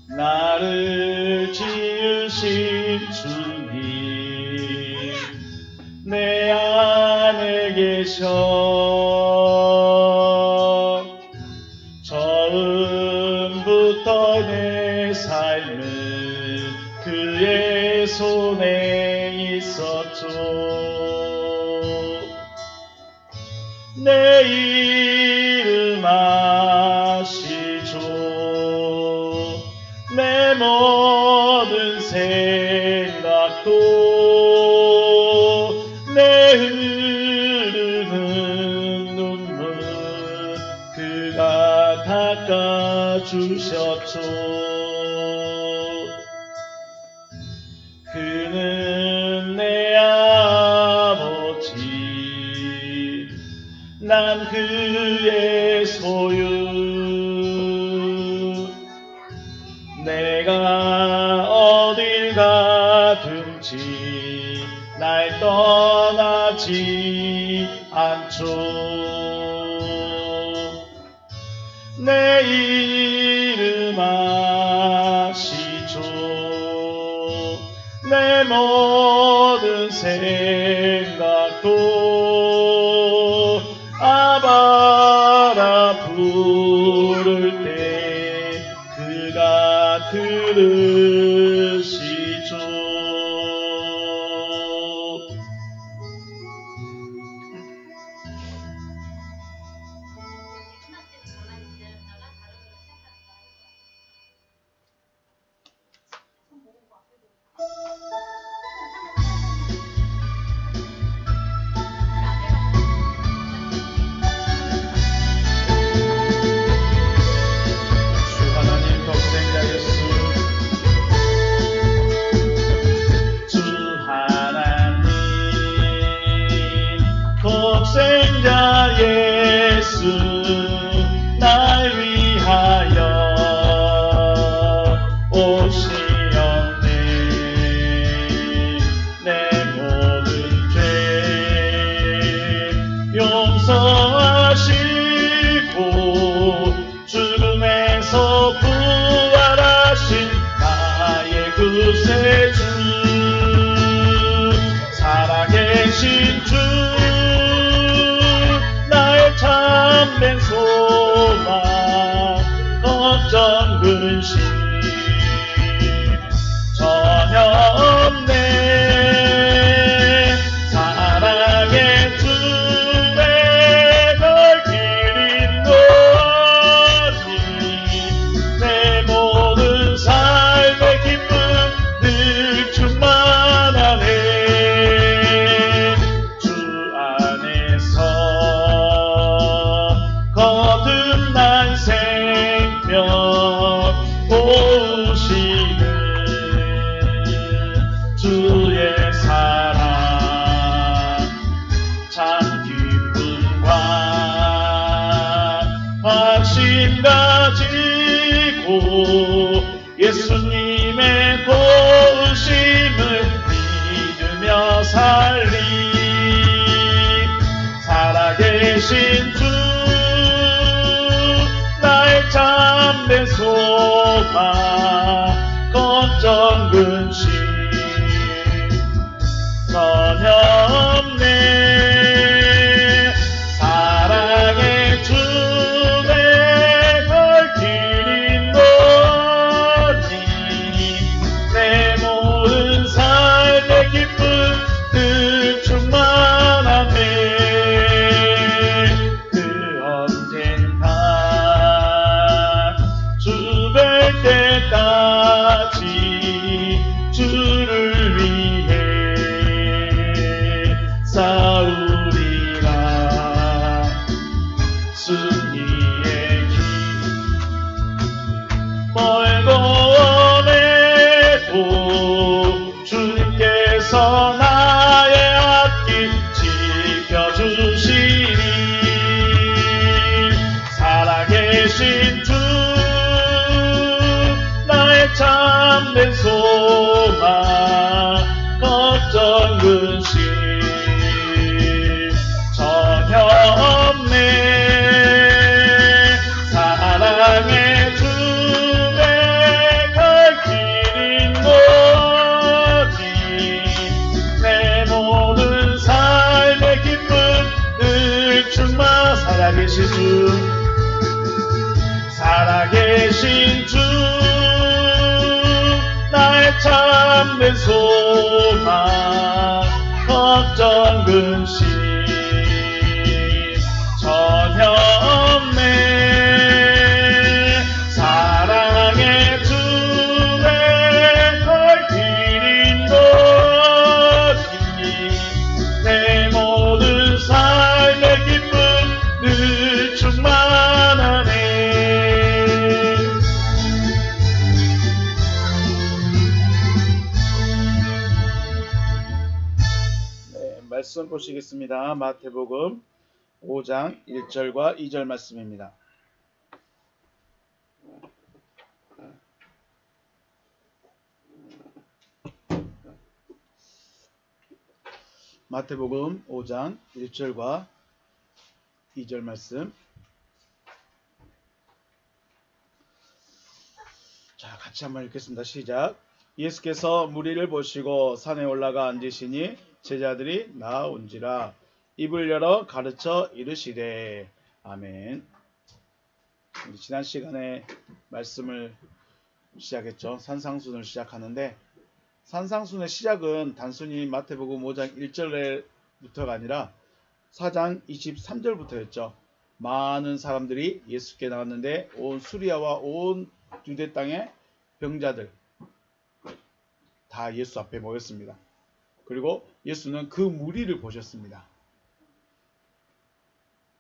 나를 지으신 주님 내 안에 계셔. 처음부터 내 삶은 그의 손에 있었죠. 내 이름 아시죠. 내 모든 생각도 내 흐르는 눈물 그가 닦아주셨죠. 그는 내 아버지 난 그의 소유. 내가 어딜 가든지 날 떠나지 않죠. 내 이름 아시죠. 내 모든 생각도 아바라 부를 때 그가 들으시죠. 독생자 예수 날 위하여 오시었네. 내 모든 죄 용서하시고 죽음에서 부활하신 나의 구세주 살아계신 주 참된 소망 걱정 근심 전혀 없네. 사랑의 주에 널 기린 거니 내 모든 삶의 기쁨 늘 충만하네. 주 안에서 거듭난 생명 보시는 주의 사랑 참 기쁨과 확신 가지고 예수님의 도우심을 믿으며 살리. 살아계신 주 나의 참된 소망 걱정 근심 전혀 없네. 사랑의 주에 널 기린 거니 내 모든 삶의 기쁨 늘 충만하네. 때까지 주를 위해 싸우리라. 승리의 길 멀고 원해도 주님께서 나의 앞길 지켜주시리. 살아계신 주 참된 소망 걱정 근심 전혀 없네. 사랑의 주에 걸 살아계신 주 살아계신 주 나의 참된 소망 걱정 근심 전혀 없네 사랑의 주내 널 기린 것이니 내 모든 삶의 기쁨 늘 충만하네. 네, 말씀 보시겠습니다. 마태복음 5장 1절과 2절 말씀입니다. 마태복음 5장 1절과 2절 말씀. 자, 같이 한번 읽겠습니다. 시작. 예수께서 무리를 보시고 산에 올라가 앉으시니 제자들이 나아온지라 입을 열어 가르쳐 이르시되. 아멘. 우리 지난 시간에 말씀을 시작했죠. 산상순을 시작하는데 산상순의 시작은 단순히 마태복음 5장 1절부터가 아니라 4장 23절부터였죠. 많은 사람들이 예수께 나왔는데 온 수리아와 온 유대 땅의 병자들 다 예수 앞에 모였습니다. 그리고 예수는 그 무리를 보셨습니다.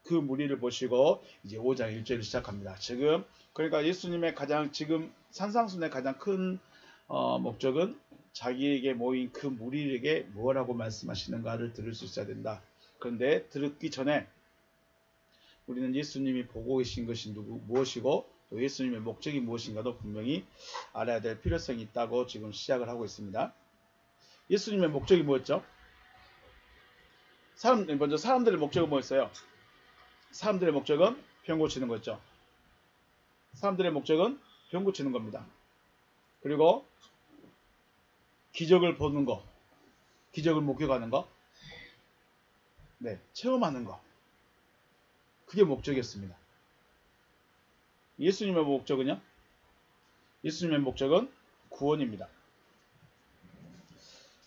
그 무리를 보시고 이제 5장 1절을 시작합니다. 지금 그러니까 예수님의 지금 산상순의 가장 큰 목적은 자기에게 모인 그 무리에게 뭐라고 말씀하시는가를 들을 수 있어야 된다. 그런데 듣기 전에 우리는 예수님이 보고 계신 것이 무엇이고 또 예수님의 목적이 무엇인가도 분명히 알아야 될 필요성이 있다고 지금 시작을 하고 있습니다. 예수님의 목적이 뭐였죠? 먼저 사람들의 목적은 뭐였어요? 사람들의 목적은 병 고치는 거였죠. 사람들의 목적은 병 고치는 겁니다. 그리고 기적을 보는 거, 기적을 목격하는 거, 네, 체험하는 거. 그게 목적이었습니다. 예수님의 목적은요? 예수님의 목적은 구원입니다.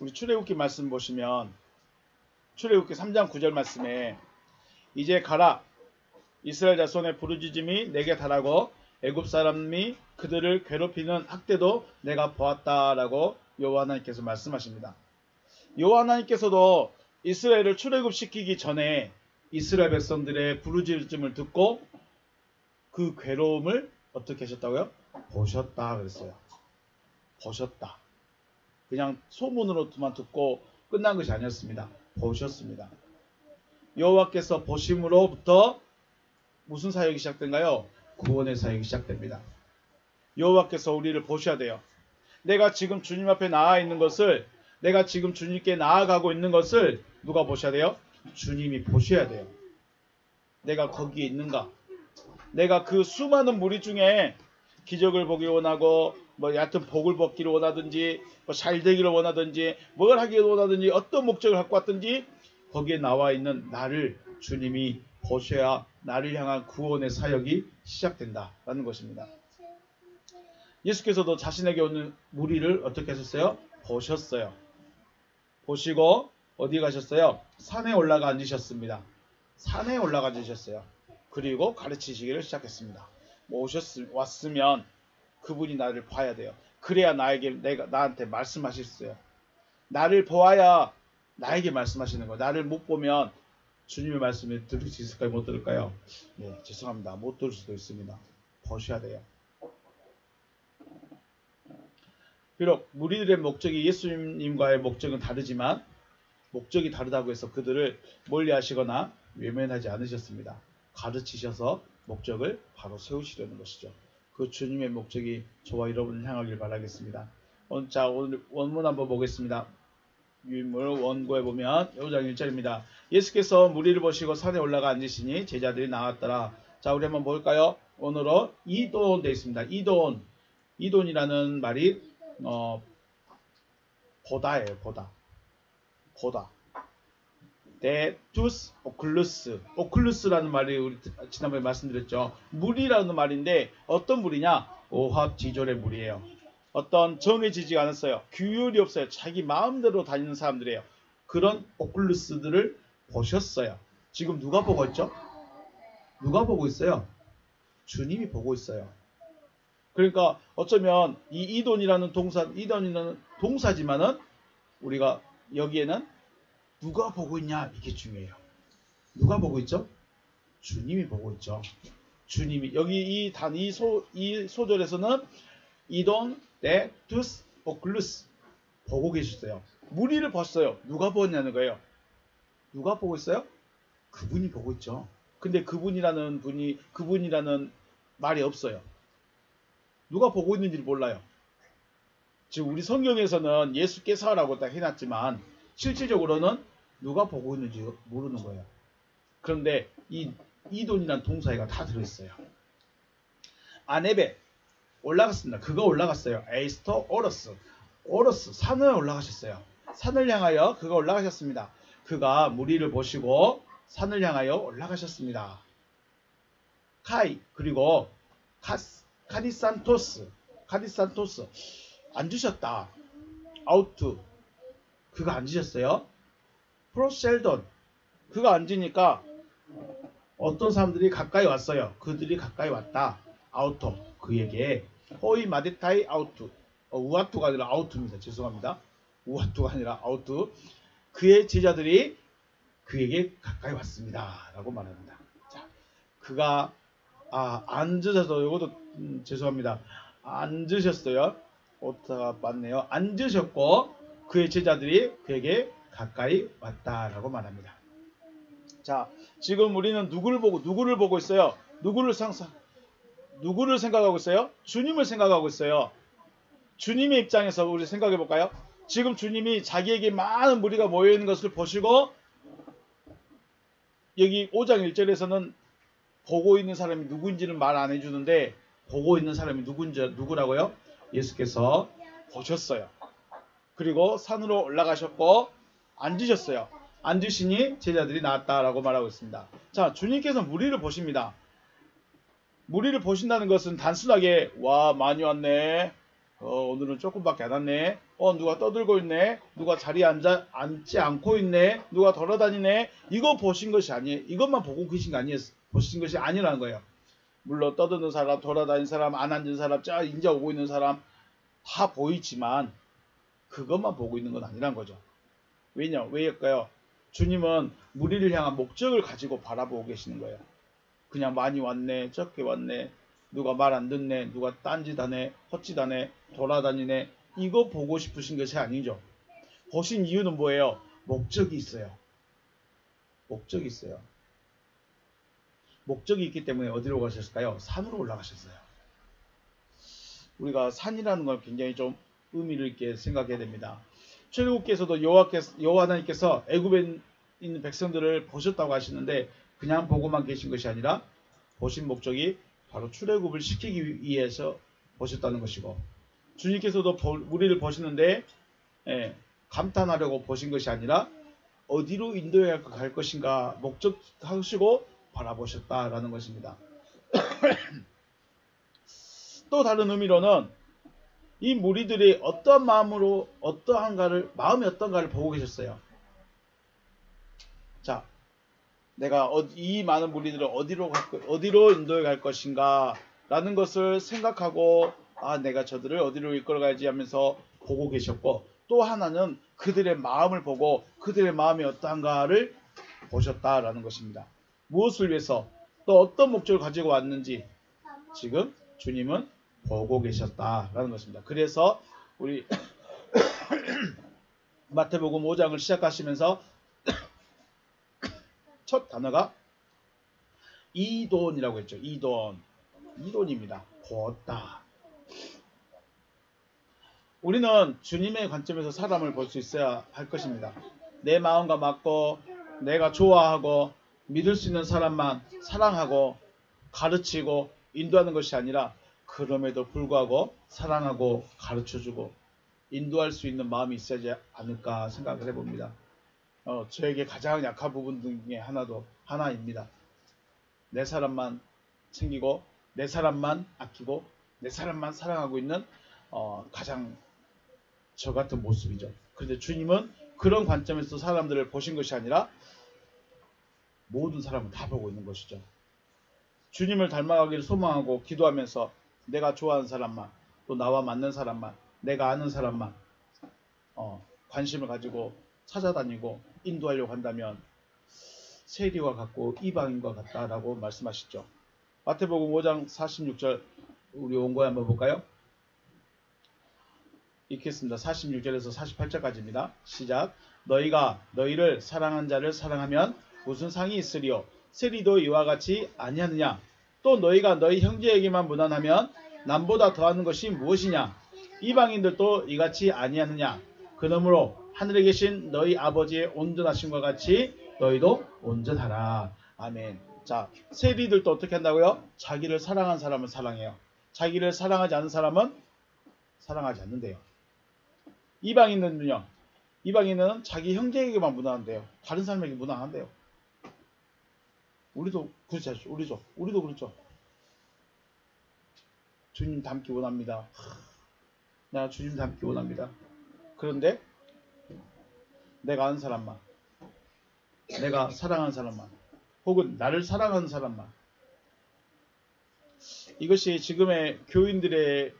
우리 출애굽기 말씀 보시면 출애굽기 3장 9절 말씀에 이제 가라 이스라엘 자손의 부르짖음이 내게 달하고 애굽 사람이 그들을 괴롭히는 학대도 내가 보았다라고 여호와 하나님께서 말씀하십니다. 여호와 하나님께서도 이스라엘을 출애굽시키기 전에 이스라엘 백성들의 부르짖음을 듣고 그 괴로움을 어떻게 하셨다고요? 보셨다 그랬어요. 보셨다. 그냥 소문으로만 듣고 끝난 것이 아니었습니다. 보셨습니다. 여호와께서 보심으로부터 무슨 사역이 시작된가요? 구원의 사역이 시작됩니다. 여호와께서 우리를 보셔야 돼요. 내가 지금 주님 앞에 나아 있는 것을, 내가 지금 주님께 나아가고 있는 것을 누가 보셔야 돼요? 주님이 보셔야 돼요. 내가 거기에 있는가? 내가 그 수많은 무리 중에 기적을 보기 원하고 여하튼 복을 받기를 원하든지 잘 되기를 원하든지 뭘 하기를 원하든지 어떤 목적을 갖고 왔든지 거기에 나와 있는 나를 주님이 보셔야 나를 향한 구원의 사역이 시작된다라는 것입니다. 예수께서도 자신에게 오는 무리를 어떻게 하셨어요? 보셨어요. 보시고 어디 가셨어요? 산에 올라가 앉으셨습니다. 산에 올라가 앉으셨어요. 그리고 가르치시기를 시작했습니다. 왔으면 그분이 나를 봐야 돼요. 그래야 나한테 말씀하셨어요. 나를 보아야 나에게 말씀하시는 거예요. 나를 못 보면 주님의 말씀을 들을 수 있을까요? 못 들을까요? 네, 죄송합니다. 못 들을 수도 있습니다. 보셔야 돼요. 비록 무리들의 목적이 예수님과의 목적은 다르지만 목적이 다르다고 해서 그들을 멀리하시거나 외면하지 않으셨습니다. 가르치셔서 목적을 바로 세우시려는 것이죠. 그 주님의 목적이 저와 여러분을 향하길 바라겠습니다. 자, 오늘 원문 한번 보겠습니다. 유인물 원고에 보면 5장 1절입니다. 예수께서 무리를 보시고 산에 올라가 앉으시니 제자들이 나왔더라. 자, 우리 한번 볼까요? 오늘은 이돈 되어 있습니다. 이돈이라는 말이 보다예요. 보다. 데투스 오클루스. 오클루스라는 말이 우리 지난번에 말씀드렸죠. 물이라는 말인데 어떤 물이냐? 오합지졸의 물이에요. 어떤 정해지지가 않았어요. 규율이 없어요. 자기 마음대로 다니는 사람들이에요. 그런 오클루스들을 보셨어요. 지금 누가 보고 있죠? 누가 보고 있어요? 주님이 보고 있어요. 그러니까 어쩌면 이 이돈이라는 동사지만은 우리가 여기에는 누가 보고 있냐 이게 중요해요. 누가 보고 있죠? 주님이 보고 있죠. 주님이 여기 이 소절에서는 이돈 데투스 오클루스 보고 계셨어요. 무리를 봤어요. 누가 보냐는 거예요. 누가 보고 있어요? 그분이 보고 있죠. 근데 그분이라는 말이 없어요. 누가 보고 있는지를 몰라요. 지금 우리 성경에서는 예수께서라고 딱 해놨지만 실질적으로는 누가 보고 있는지 모르는 거예요. 그런데 이 이돈이라는 동사가 다 들어있어요. 아네베 올라갔습니다. 그가 올라갔어요. 에이스터 오러스 산을 올라가셨어요. 산을 향하여 그가 올라가셨습니다. 그가 무리를 보시고 산을 향하여 올라가셨습니다. 카이 그리고 카디산토스 앉으셨다. 아우트 그가 앉으셨어요. 프로셀돈 그가 앉으니까 어떤 사람들이 가까이 왔어요. 그들이 가까이 왔다. 아우토 그에게 호이 마데타이 아우트 우아투가 아니라 아우트입니다. 죄송합니다. 우아투가 아니라 아우트 그의 제자들이 그에게 가까이 왔습니다. 라고 말합니다. 자, 그가 앉으셔서 이것도 죄송합니다. 앉으셨어요. 오타가 맞네요. 앉으셨고 그의 제자들이 그에게 가까이 왔다라고 말합니다. 자, 지금 우리는 누구를 보고 있어요? 누구를 생각하고 있어요? 주님을 생각하고 있어요. 주님의 입장에서 우리 생각해 볼까요? 지금 주님이 자기에게 많은 무리가 모여 있는 것을 보시고 여기 5장 1절에서는 보고 있는 사람이 누구인지는 말 안 해주는데 보고 있는 사람이 누구라고요? 예수께서 보셨어요. 그리고 산으로 올라가셨고 앉으셨어요. 앉으시니 제자들이 나왔다라고 말하고 있습니다. 자, 주님께서 무리를 보십니다. 무리를 보신다는 것은 단순하게 와 많이 왔네. 오늘은 조금밖에 안 왔네. 누가 떠들고 있네. 누가 자리에 앉지 않고 있네. 누가 돌아다니네. 이거 보신 것이 아니에요. 이것만 보고 계신 거 아니에요. 보신 것이 아니라는 거예요. 물론 떠드는 사람, 돌아다니는 사람, 안 앉은 사람, 인자 오고 있는 사람 다 보이지만 그것만 보고 있는 건 아니란 거죠. 왜일까요? 주님은 무리를 향한 목적을 가지고 바라보고 계시는 거예요. 그냥 많이 왔네, 적게 왔네, 누가 말 안 듣네, 누가 딴짓하네, 헛짓하네, 돌아다니네, 이거 보고 싶으신 것이 아니죠. 보신 이유는 뭐예요? 목적이 있어요. 목적이 있어요. 목적이 있기 때문에 어디로 가셨을까요? 산으로 올라가셨어요. 우리가 산이라는 걸 굉장히 좀 의미를 있게 생각해야 됩니다. 출애굽께서도 여호와 하나님께서 애굽에 있는 백성들을 보셨다고 하시는데 그냥 보고만 계신 것이 아니라 보신 목적이 바로 출애굽을 시키기 위해서 보셨다는 것이고 주님께서도 무리를 보시는데 감탄하려고 보신 것이 아니라 어디로 인도해 갈 것인가 목적하시고 바라보셨다라는 것입니다. 또 다른 의미로는 이 무리들이 어떠한 마음으로 마음이 어떤가를 보고 계셨어요. 자, 내가 이 많은 무리들을 어디로 인도해 갈 것인가 라는 것을 생각하고 내가 저들을 어디로 이끌어가야지 하면서 보고 계셨고 또 하나는 그들의 마음을 보고 그들의 마음이 어떠한가를 보셨다라는 것입니다. 무엇을 위해서 또 어떤 목적을 가지고 왔는지 지금 주님은 보고 계셨다라는 것입니다. 그래서 우리 마태복음 5장을 시작하시면서 첫 단어가 이돈이라고 했죠. 이돈입니다. 보았다. 우리는 주님의 관점에서 사람을 볼 수 있어야 할 것입니다. 내 마음과 맞고 내가 좋아하고 믿을 수 있는 사람만 사랑하고 가르치고 인도하는 것이 아니라 그럼에도 불구하고 사랑하고 가르쳐주고 인도할 수 있는 마음이 있어야지 않을까 생각을 해봅니다. 저에게 가장 약한 부분 중에 하나입니다. 내 사람만 챙기고 내 사람만 아끼고 내 사람만 사랑하고 있는 가장 저 같은 모습이죠. 그런데 주님은 그런 관점에서 사람들을 보신 것이 아니라 모든 사람을 다 보고 있는 것이죠. 주님을 닮아가기를 소망하고 기도하면서 내가 좋아하는 사람만, 또 나와 맞는 사람만, 내가 아는 사람만 관심을 가지고 찾아다니고 인도하려고 한다면 세리와 같고 이방인과 같다라고 말씀하시죠. 마태복음 5장 46절 우리 온거에 한번 볼까요? 읽겠습니다. 46절에서 48절까지입니다. 시작. 너희가 너희를 사랑한 자를 사랑하면 무슨 상이 있으리요? 세리도 이와 같이 아니하느냐? 또 너희가 너희 형제에게만 무난하면 남보다 더하는 것이 무엇이냐? 이방인들도 이같이 아니하느냐? 그러므로 하늘에 계신 너희 아버지의 온전하심과 같이 너희도 온전하라. 아멘. 자, 세리들도 어떻게 한다고요? 자기를 사랑한 사람은 사랑해요. 자기를 사랑하지 않는 사람은 사랑하지 않는데요. 이방인은요? 이방인은 자기 형제에게만 무난한데요. 다른 사람에게 무난한데요. 우리도 그렇죠. 우리도 그렇죠. 주님 닮기 원합니다. 나 주님 닮기 원합니다. 그런데 내가 아는 사람만, 내가 사랑하는 사람만, 혹은 나를 사랑하는 사람만, 이것이 지금의 교인들에게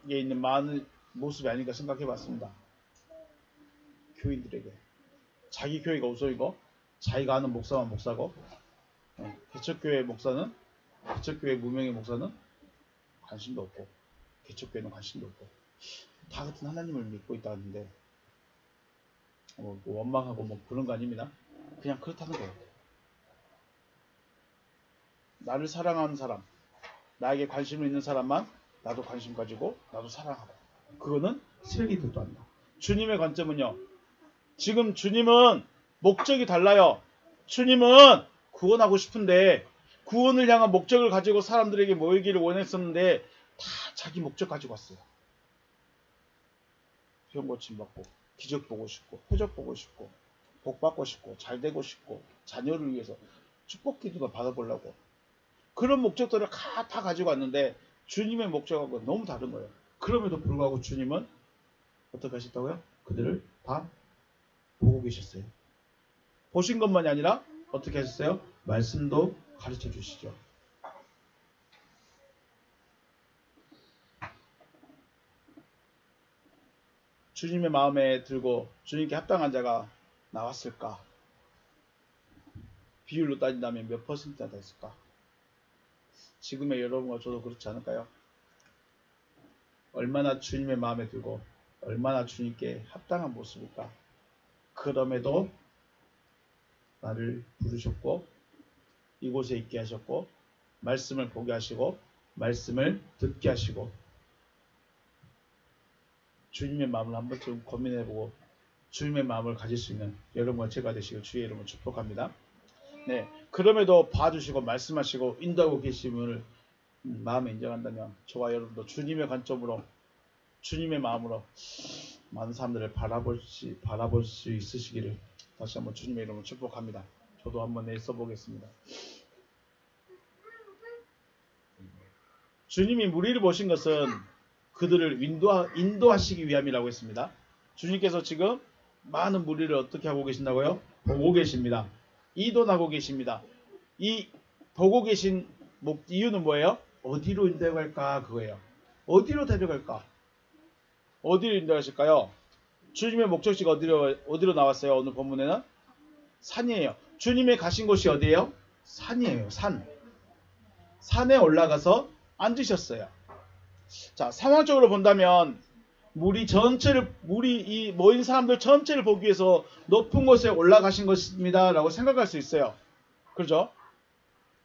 있는 많은 모습이 아닌가 생각해 봤습니다. 교인들에게 자기 교회가 우선이고 자기가 아는 목사만 목사고 개척교회 목사는 개척교회 무명의 목사는 관심도 없고 개척교회는 관심도 없고 다 같은 하나님을 믿고 있다는데 뭐 원망하고 뭐 그런 거 아닙니다. 그냥 그렇다는 거예요. 나를 사랑하는 사람, 나에게 관심을 있는 사람만 나도 관심 가지고 나도 사랑하고 그거는 세리들도 한다. 주님의 관점은요. 지금 주님은 목적이 달라요. 주님은 구원하고 싶은데 구원을 향한 목적을 가지고 사람들에게 모이기를 원했었는데 다 자기 목적 가지고 왔어요. 병 고침 받고 기적 보고 싶고 표적 보고 싶고 복 받고 싶고 잘 되고 싶고 자녀를 위해서 축복 기도도 받아보려고 그런 목적들을 다 가지고 왔는데 주님의 목적하고 너무 다른 거예요. 그럼에도 불구하고 주님은 어떻게 하셨다고요? 그들을 다 보고 계셨어요. 보신 것만이 아니라 어떻게 하셨어요? 말씀도 가르쳐 주시죠. 주님의 마음에 들고 주님께 합당한 자가 나왔을까? 비율로 따진다면 몇 퍼센트나 됐을까? 지금의 여러분과 저도 그렇지 않을까요? 얼마나 주님의 마음에 들고 얼마나 주님께 합당한 모습일까? 그럼에도 나를 부르셨고 이곳에 있게 하셨고 말씀을 보게 하시고 말씀을 듣게 하시고 주님의 마음을 한 번쯤 고민해보고 주님의 마음을 가질 수 있는 여러분과 제가 되시길 주의 이름으로 축복합니다. 네, 그럼에도 봐주시고 말씀하시고 인도하고 계심을 마음에 인정한다면 저와 여러분도 주님의 관점으로 주님의 마음으로 많은 사람들을 바라볼 수 있으시기를 다시 한번 주님의 이름으로 축복합니다. 저도 한번 애써보겠습니다. 주님이 무리를 보신 것은 그들을 인도하시기 위함이라고 했습니다. 주님께서 지금 많은 무리를 어떻게 하고 계신다고요? 보고 계십니다. 이동하고 계십니다. 이 보고 계신 이유는 뭐예요? 어디로 인도할까 그거예요. 어디로 데려갈까? 어디로 인도하실까요? 주님의 목적지가 어디로 나왔어요? 오늘 본문에는 산이에요. 주님의 가신 곳이 어디예요? 산이에요. 산에 올라가서 앉으셨어요. 자, 상황적으로 본다면 이 모인 사람들 전체를 보기 위해서 높은 곳에 올라가신 것입니다. 라고 생각할 수 있어요. 그렇죠?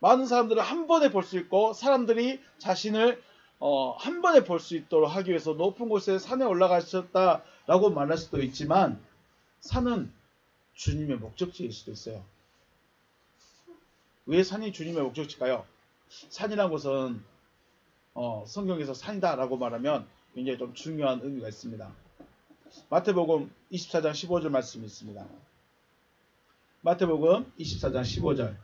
많은 사람들을 한 번에 볼 수 있고 사람들이 자신을 한 번에 볼 수 있도록 하기 위해서 높은 곳에 산에 올라가셨다라고 말할 수도 있지만 산은 주님의 목적지일 수도 있어요. 왜 산이 주님의 목적지일까요? 산이란 것은 성경에서 산이다라고 말하면 굉장히 좀 중요한 의미가 있습니다. 마태복음 24장 15절 말씀이 있습니다. 마태복음 24장 15절.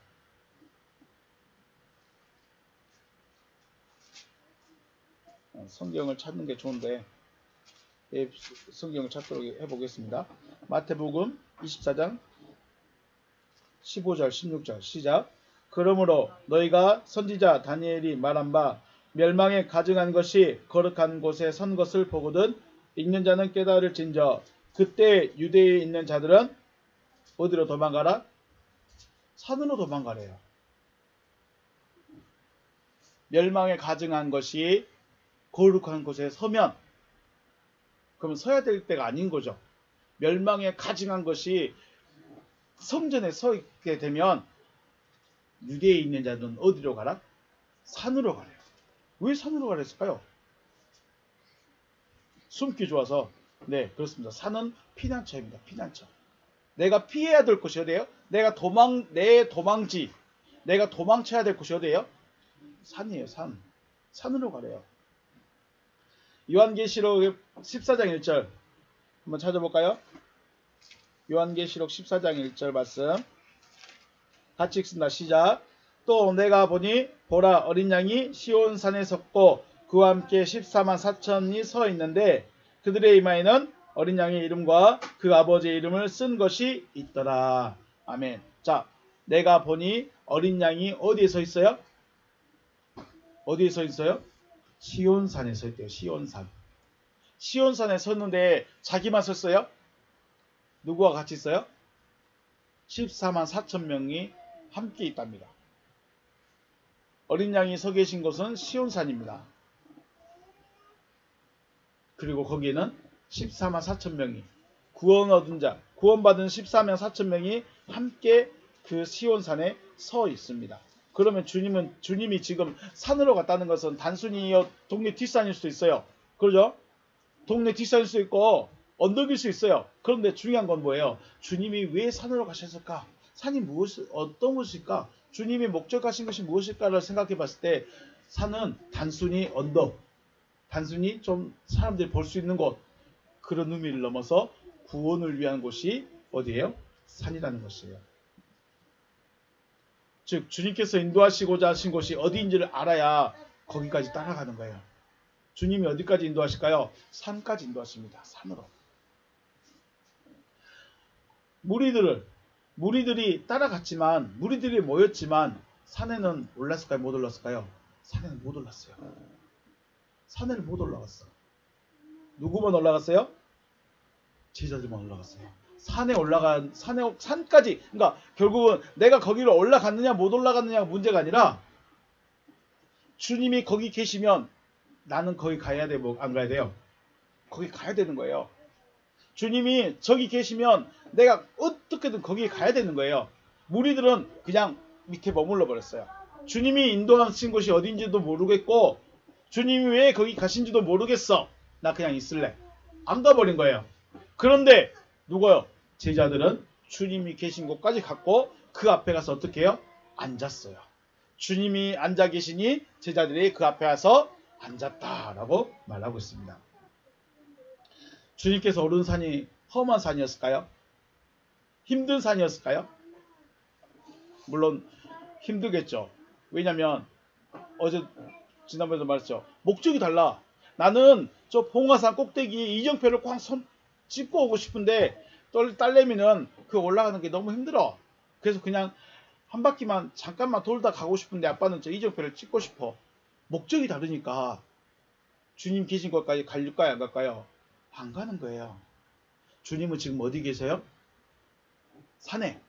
성경을 찾는 게 좋은데 성경을 찾도록 해보겠습니다. 마태복음 24장 15절 16절 시작. 그러므로 너희가 선지자 다니엘이 말한 바 멸망에 가증한 것이 거룩한 곳에 선 것을 보거든 읽는 자는 깨달을진저. 그때 유대에 있는 자들은 어디로 도망가라? 산으로 도망가래요. 멸망에 가증한 것이 거룩한 곳에 서면, 그러면 서야 될 때가 아닌 거죠. 멸망에 가증한 것이 성전에 서 있게 되면 유대에 있는 자들은 어디로 가라? 산으로 가래요. 왜 산으로 가랬을까요? 숨기 좋아서. 네, 그렇습니다. 산은 피난처입니다. 피난처. 내가 피해야 될 곳이 어디예요? 내 도망지, 내가 도망쳐야 될 곳이 어디예요? 산이에요. 산으로 가래요. 요한계시록 14장 1절 한번 찾아볼까요? 요한계시록 14장 1절 말씀 같이 읽습니다. 시작. 또 내가 보니 보라 어린 양이 시온산에 섰고 그와 함께 14만 4천이 서 있는데 그들의 이마에는 어린 양의 이름과 그 아버지의 이름을 쓴 것이 있더라. 아멘. 자, 내가 보니 어린 양이 어디에 서 있어요? 어디에 서 있어요? 시온산에 서 있대요. 시온산. 시온산에 섰는데 자기만 섰어요? 누구와 같이 있어요? 14만 4천 명이 함께 있답니다. 어린 양이 서 계신 곳은 시온산입니다. 그리고 거기에는 14만 4천 명이 구원 얻은 자, 구원받은 14만 4천 명이 함께 그 시온산에 서 있습니다. 그러면 주님이 지금 산으로 갔다는 것은 단순히 동네 뒷산일 수도 있어요. 그러죠? 동네 뒷산일 수도 있고 언덕일 수 있어요. 그런데 중요한 건 뭐예요? 주님이 왜 산으로 가셨을까? 산이 어떤 곳일까? 주님이 목적하신 것이 무엇일까를 생각해 봤을 때 산은 단순히 언덕, 단순히 좀 사람들이 볼 수 있는 곳, 그런 의미를 넘어서 구원을 위한 곳이 어디예요? 산이라는 것이에요. 즉 주님께서 인도하시고자 하신 곳이 어디인지를 알아야 거기까지 따라가는 거예요. 주님이 어디까지 인도하실까요? 산까지 인도하십니다. 산으로. 무리들이 따라갔지만, 무리들이 모였지만 산에는 올랐을까요? 못 올랐을까요? 산에는 못 올랐어요. 산에는 못 올라갔어. 누구만 올라갔어요? 제자들만 올라갔어요. 산까지. 그러니까 결국은 내가 거기로 올라갔느냐 못 올라갔느냐가 문제가 아니라 주님이 거기 계시면 나는 거기 가야 돼요? 안 가야 돼요? 거기 가야 되는 거예요. 주님이 저기 계시면 내가 어떻게든 거기에 가야 되는 거예요. 무리들은 그냥 밑에 머물러 버렸어요. 주님이 인도하신 곳이 어딘지도 모르겠고 주님이 왜 거기 가신지도 모르겠어. 나 그냥 있을래. 안 가버린 거예요. 그런데 누구요? 제자들은 주님이 계신 곳까지 갔고 그 앞에 가서 어떻게 해요? 앉았어요. 주님이 앉아 계시니 제자들이 그 앞에 와서 앉았다라고 말하고 있습니다. 주님께서 오른 산이 험한 산이었을까요? 힘든 산이었을까요? 물론 힘들겠죠. 왜냐하면 지난번에도 말했죠. 목적이 달라. 나는 저 봉화산 꼭대기 이정표를 꽉 짚고 오고 싶은데 딸내미는 그 올라가는 게 너무 힘들어. 그래서 그냥 한 바퀴만 잠깐만 돌다 가고 싶은데 아빠는 저 이정표를 찍고 싶어. 목적이 다르니까 주님 계신 곳까지 갈까요? 안 갈까요? 안 가는 거예요. 주님은 지금 어디 계세요? 산에.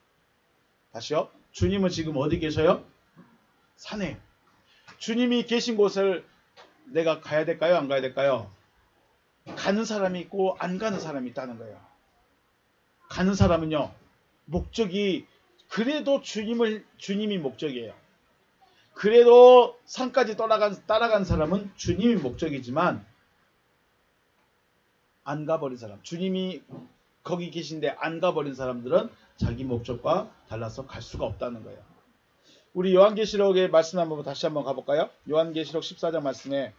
다시요. 주님은 지금 어디 계셔요? 산에. 주님이 계신 곳을 내가 가야 될까요? 안 가야 될까요? 가는 사람이 있고 안 가는 사람이 있다는 거예요. 가는 사람은요. 목적이 그래도 주님이 목적이에요. 그래도 산까지 따라간 사람은 주님이 목적이지만 안 가버린 사람, 주님이 거기 계신데 안 가버린 사람들은 자기 목적과 달라서 갈 수가 없다는 거예요. 우리 요한계시록의 말씀 한번 다시 한번 가볼까요? 요한계시록 14장 말씀에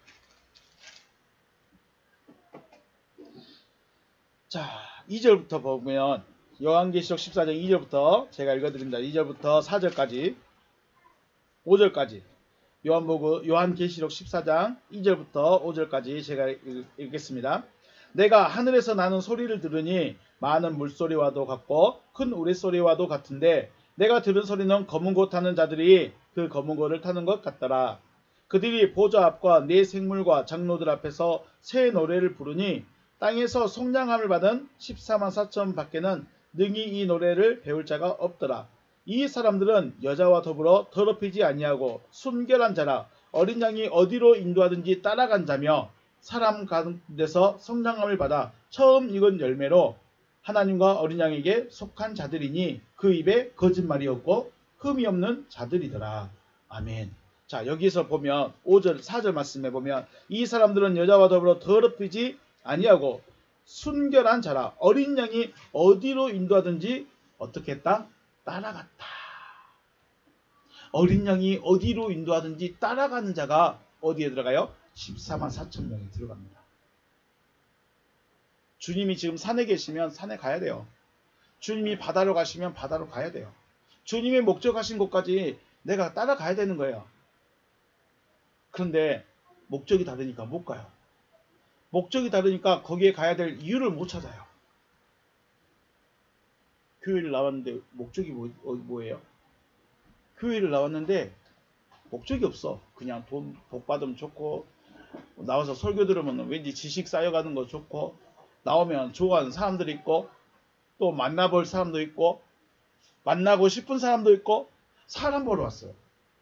자 2절부터 보면 요한계시록 14장 2절부터 제가 읽어드립니다. 2절부터 4절까지 5절까지 요한계시록 14장 2절부터 5절까지 제가 읽겠습니다. 내가 하늘에서 나는 소리를 들으니 많은 물소리와도 같고 큰 우레소리와도 같은데 내가 들은 소리는 검은 고 타는 자들이 그 검은 고를 타는 것 같더라. 그들이 보좌 앞과 네 생물과 장로들 앞에서 새 노래를 부르니 땅에서 속량함을 받은 14만 4천 밖에는 능히 이 노래를 배울 자가 없더라. 이 사람들은 여자와 더불어 더럽히지 아니하고 순결한 자라 어린 양이 어디로 인도하든지 따라간 자며 사람 가운데서 성장함을 받아 처음 익은 열매로 하나님과 어린 양에게 속한 자들이니 그 입에 거짓말이 없고 흠이 없는 자들이더라. 아멘. 자, 여기서 보면 5절 4절 말씀에 보면 이 사람들은 여자와 더불어 더럽히지 아니하고 순결한 자라 어린 양이 어디로 인도하든지 어떻게 했다? 따라갔다. 어린 양이 어디로 인도하든지 따라가는 자가 어디에 들어가요? 14만 4천 명이 들어갑니다. 주님이 지금 산에 계시면 산에 가야 돼요. 주님이 바다로 가시면 바다로 가야 돼요. 주님의 목적하신 곳까지 내가 따라가야 되는 거예요. 그런데 목적이 다르니까 못 가요. 목적이 다르니까 거기에 가야 될 이유를 못 찾아요. 교회를 나왔는데 목적이 뭐예요? 교회를 나왔는데 목적이 없어. 그냥 돈 복 받으면 좋고 나와서 설교 들으면 왠지 지식 쌓여가는 거 좋고 나오면 좋아하는 사람들이 있고 또 만나볼 사람도 있고 만나고 싶은 사람도 있고 사람 보러 왔어요.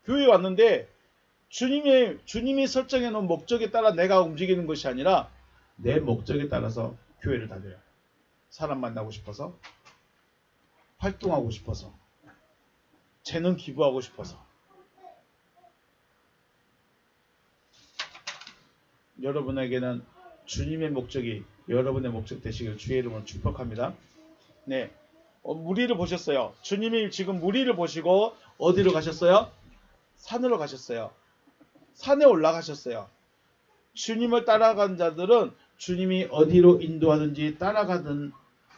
교회에 왔는데 주님이 설정해 놓은 목적에 따라 내가 움직이는 것이 아니라 내 목적에 따라서 교회를 다녀요. 사람 만나고 싶어서 활동하고 싶어서 재능 기부하고 싶어서 여러분에게는 주님의 목적이 여러분의 목적 되시길 주의 이름으로 축복합니다. 네, 무리를 보셨어요. 주님이 지금 무리를 보시고 어디로 가셨어요? 산으로 가셨어요. 산에 올라가셨어요. 주님을 따라간 자들은 주님이 어디로 인도하든지 따라가는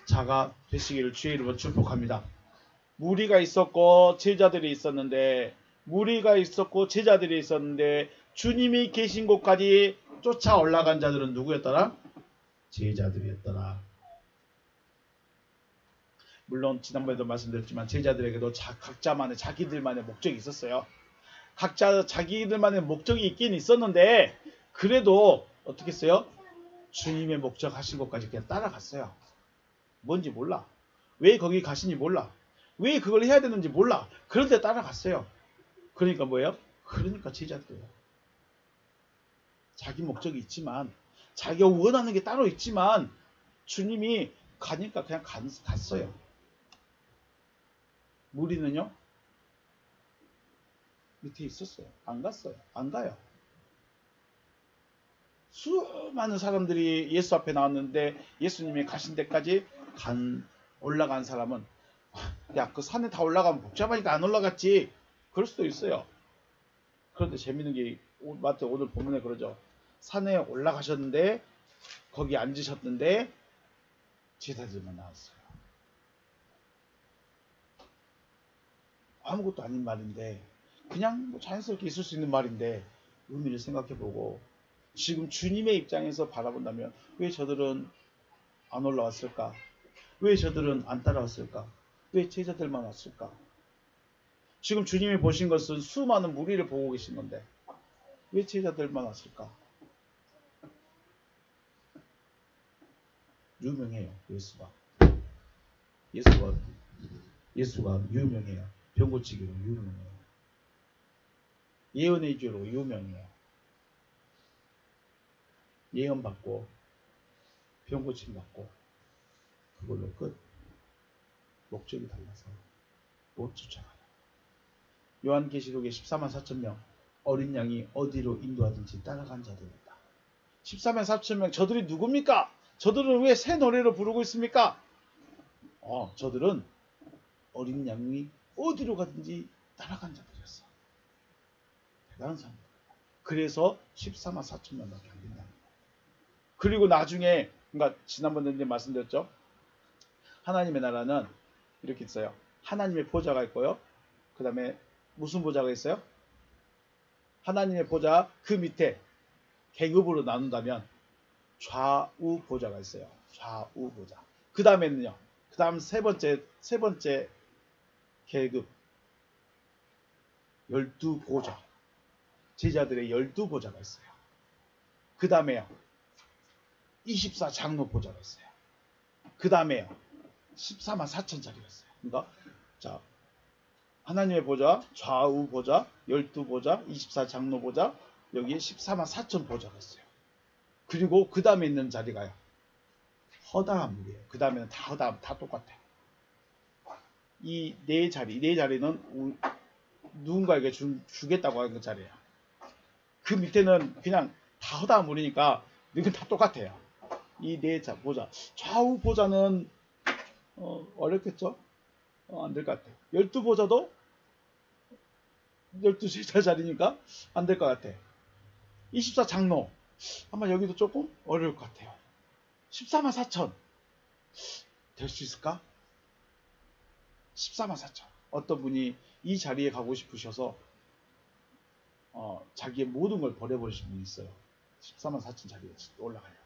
자가 되시기를 주의 이름으로 축복합니다. 무리가 있었고 제자들이 있었는데 주님이 계신 곳까지 쫓아 올라간 자들은 누구였더라? 제자들이었더라. 물론 지난번에도 말씀드렸지만 제자들에게도 각자만의 자기들만의 목적이 있었어요. 각자 자기들만의 목적이 있긴 있었는데 그래도 어떻게 했어요? 주님의 목적 하신 곳까지 그냥 따라갔어요. 뭔지 몰라. 왜 거기 가시는지 몰라. 왜 그걸 해야 되는지 몰라. 그런데 따라갔어요. 그러니까 뭐예요? 그러니까 제자들이에요. 자기 목적이 있지만 자기가 원하는 게 따로 있지만 주님이 가니까 그냥 갔어요. 무리는요? 밑에 있었어요. 안 갔어요. 안 가요. 수많은 사람들이 예수 앞에 나왔는데 예수님이 가신 데까지 올라간 사람은 야, 그 산에 다 올라가면 복잡하니까 안 올라갔지. 그럴 수도 있어요. 그런데 재밌는 게 마태 오늘 본문에 그러죠. 산에 올라가셨는데 거기 앉으셨는데 제자들만 나왔어요. 아무것도 아닌 말인데 그냥 자연스럽게 있을 수 있는 말인데 의미를 생각해보고 지금 주님의 입장에서 바라본다면 왜 저들은 안 올라왔을까? 왜 저들은 안 따라왔을까? 왜 제자들만 왔을까? 지금 주님이 보신 것은 수많은 무리를 보고 계신 건데 왜 제자들만 왔을까? 유명해요. 예수가 유명해요. 병 고치기로 유명해요. 예언의 주로 유명해요. 예언 받고 병 고침 받고 그걸로 끝. 목적이 달라서 못 쫓아가요. 요한계시록에 14만 4천 명 어린 양이 어디로 인도하든지 따라간 자들이다. 14만 4천 명 저들이 누굽니까? 저들은 왜 새 노래를 부르고 있습니까? 저들은 어린 양이 어디로 가든지 따라간 자들이었어. 대단한 사람들. 그래서 14만 4천 명밖에 안 된다는 거예요. 그리고 나중에 그러니까 지난번에 말씀드렸죠. 하나님의 나라는 이렇게 있어요. 하나님의 보좌가 있고요. 그 다음에 무슨 보좌가 있어요? 하나님의 보좌 그 밑에 계급으로 나눈다면 좌우 보좌가 있어요. 좌우 보좌. 그 다음에는요. 그 다음 세 번째 계급 12보좌. 제자들의 12보좌가 있어요. 그 다음에요. 24장로 보좌가 있어요. 그 다음에요. 14만 4천짜리가 있어요. 그러니까 자 하나님의 보좌, 좌우 보좌, 12보좌, 24장로 보좌, 여기에 14만 4천 보좌가 있어요. 그리고 그 다음에 있는 자리가요. 허다한 물이에요. 그 다음에는 다 허다함, 다 똑같아요. 이 네 자리는 누군가에게 주겠다고 하는 자리예요. 그 밑에는 그냥 다 허다한 물이니까 이건 다 똑같아요. 이 네 보좌. 좌우 보좌는 어렵겠죠? 안 될 것 같아요. 12보좌도 12제자 자리니까 안 될 것 같아요. 24장로. 아마 여기도 조금 어려울 것 같아요. 14만 4천. 될 수 있을까? 14만 4천. 어떤 분이 이 자리에 가고 싶으셔서 자기의 모든 걸 버려버리신 분이 있어요. 14만 4천 자리에 올라가려고.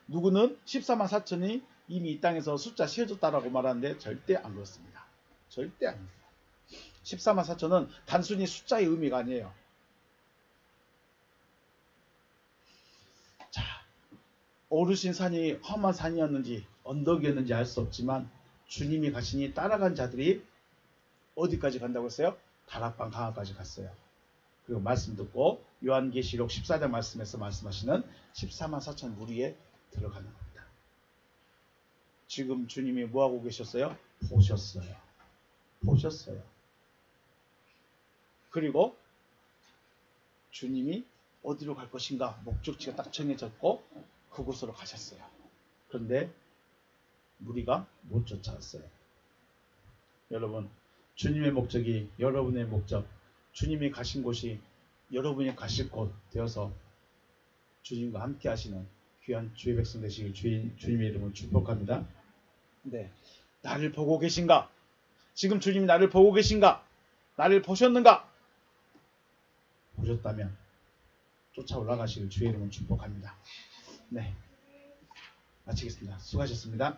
누구는 14만 4천이 이미 이 땅에서 숫자 씌워졌다라고 말하는데 절대 안 그렇습니다. 절대 아닙니다. 14만 4천은 단순히 숫자의 의미가 아니에요. 자, 오르신 산이 험한 산이었는지 언덕이었는지 알 수 없지만 주님이 가시니 따라간 자들이 어디까지 간다고 했어요? 다락방 강화까지 갔어요. 그리고 말씀 듣고 요한계시록 14장 말씀에서 말씀하시는 14만 4천 무리에 들어가는 겁니다. 지금 주님이 뭐하고 계셨어요? 보셨어요. 보셨어요. 그리고 주님이 어디로 갈 것인가 목적지가 딱 정해졌고 그곳으로 가셨어요. 그런데 무리가 못 쫓아왔어요. 여러분, 주님의 목적이 여러분의 목적, 주님이 가신 곳이 여러분이 가실 곳 되어서 주님과 함께 하시는 귀한 주의 백성 되시길 주님의 이름으로 축복합니다. 네, 나를 보고 계신가? 지금 주님이 나를 보고 계신가? 나를 보셨는가? 보셨다면 쫓아 올라가시길 주의 이름으로 축복합니다. 네, 마치겠습니다. 수고하셨습니다.